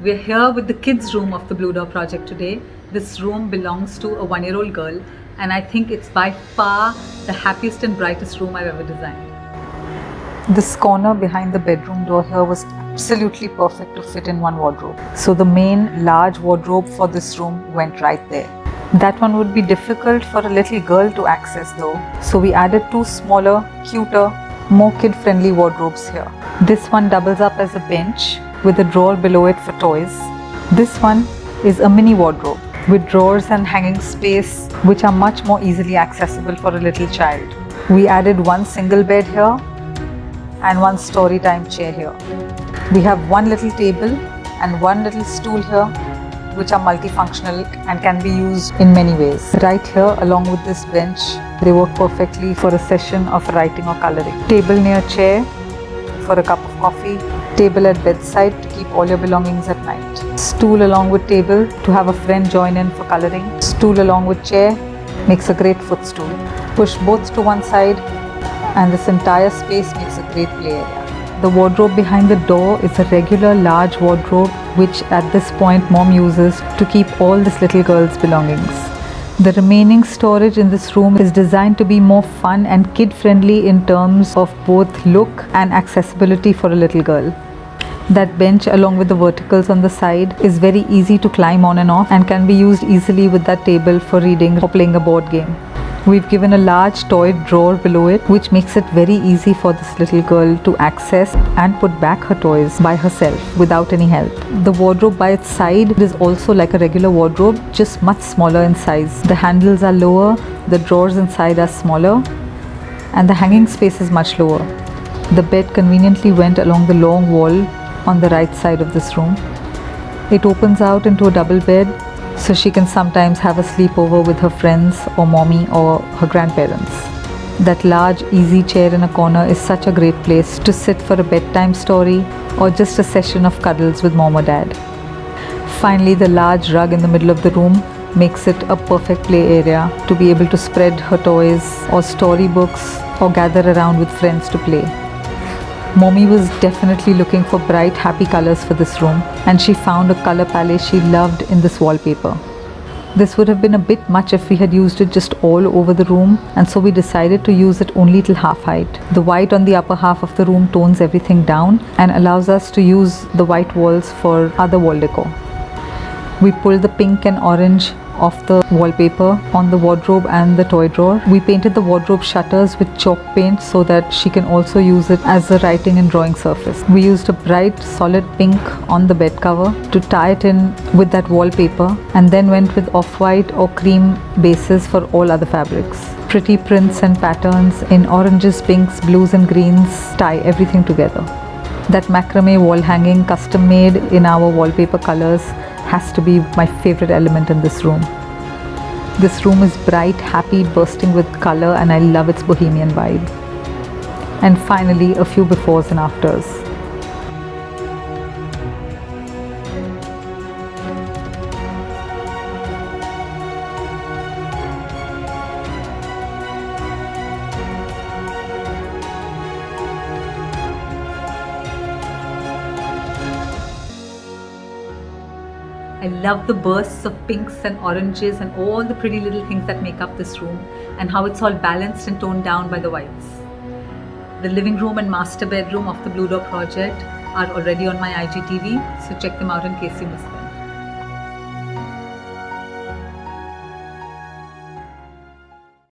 We're here with the kids' room of the Blue Door project today. This room belongs to a 1-year-old girl, and I think it's by far the happiest and brightest room I've ever designed. This corner behind the bedroom door here was absolutely perfect to fit in one wardrobe. So the main large wardrobe for this room went right there. That one would be difficult for a little girl to access though. So we added two smaller, cuter, more kid-friendly wardrobes here. This one doubles up as a bench with a drawer below it for toys. This one is a mini wardrobe with drawers and hanging space which are much more easily accessible for a little child. We added one single bed here and one story time chair here. We have one little table and one little stool here which are multifunctional and can be used in many ways. Right here along with this bench, they work perfectly for a session of writing or coloring. Table near chair for a cup of coffee. Table at bedside to keep all your belongings at night. Stool along with table to have a friend join in for coloring. Stool along with chair makes a great footstool. Push both to one side and this entire space makes a great play area. The wardrobe behind the door is a regular large wardrobe which at this point mom uses to keep all this little girl's belongings. The remaining storage in this room is designed to be more fun and kid-friendly in terms of both look and accessibility for a little girl. That bench along with the verticals on the side is very easy to climb on and off and can be used easily with that table for reading or playing a board game. We've given a large toy drawer below it which makes it very easy for this little girl to access and put back her toys by herself without any help. The wardrobe by its side is also like a regular wardrobe, just much smaller in size. The handles are lower, the drawers inside are smaller, and the hanging space is much lower. The bed conveniently went along the long wall on the right side of this room. It opens out into a double bed, so she can sometimes have a sleepover with her friends or mommy or her grandparents. That large easy chair in a corner is such a great place to sit for a bedtime story or just a session of cuddles with mom or dad. Finally, the large rug in the middle of the room makes it a perfect play area to be able to spread her toys or storybooks or gather around with friends to play. Mommy was definitely looking for bright, happy colors for this room, and she found a color palette she loved in this wallpaper. This would have been a bit much if we had used it just all over the room, and so we decided to use it only till half height. The white on the upper half of the room tones everything down and allows us to use the white walls for other wall decor. We pulled the pink and orange off the wallpaper on the wardrobe and the toy drawer. We painted the wardrobe shutters with chalk paint so that she can also use it as a writing and drawing surface. We used a bright solid pink on the bed cover to tie it in with that wallpaper and then went with off-white or cream bases for all other fabrics. Pretty prints and patterns in oranges, pinks, blues and greens tie everything together. That macrame wall hanging custom made in our wallpaper colors has to be my favorite element in this room. This room is bright, happy, bursting with color, and I love its bohemian vibe. And finally, a few befores and afters. I love the bursts of pinks and oranges and all the pretty little things that make up this room and how it's all balanced and toned down by the whites. The living room and master bedroom of the Blue Door project are already on my IGTV, so check them out in case you missed them.